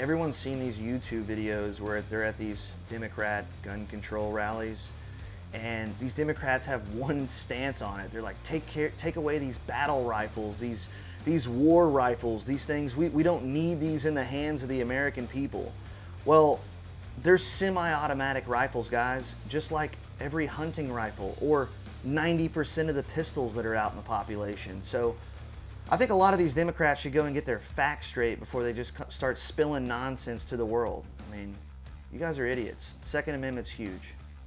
Everyone's seen these YouTube videos where they're at these Democrat gun control rallies, and these Democrats have one stance on it. They're like, take away these battle rifles, these war rifles, these things. We don't need these in the hands of the American people. Well, there's semi-automatic rifles, guys, just like every hunting rifle, or 90% of the pistols that are out in the population. So I think a lot of these Democrats should go and get their facts straight before they just start spilling nonsense to the world. I mean, you guys are idiots. Second Amendment's huge.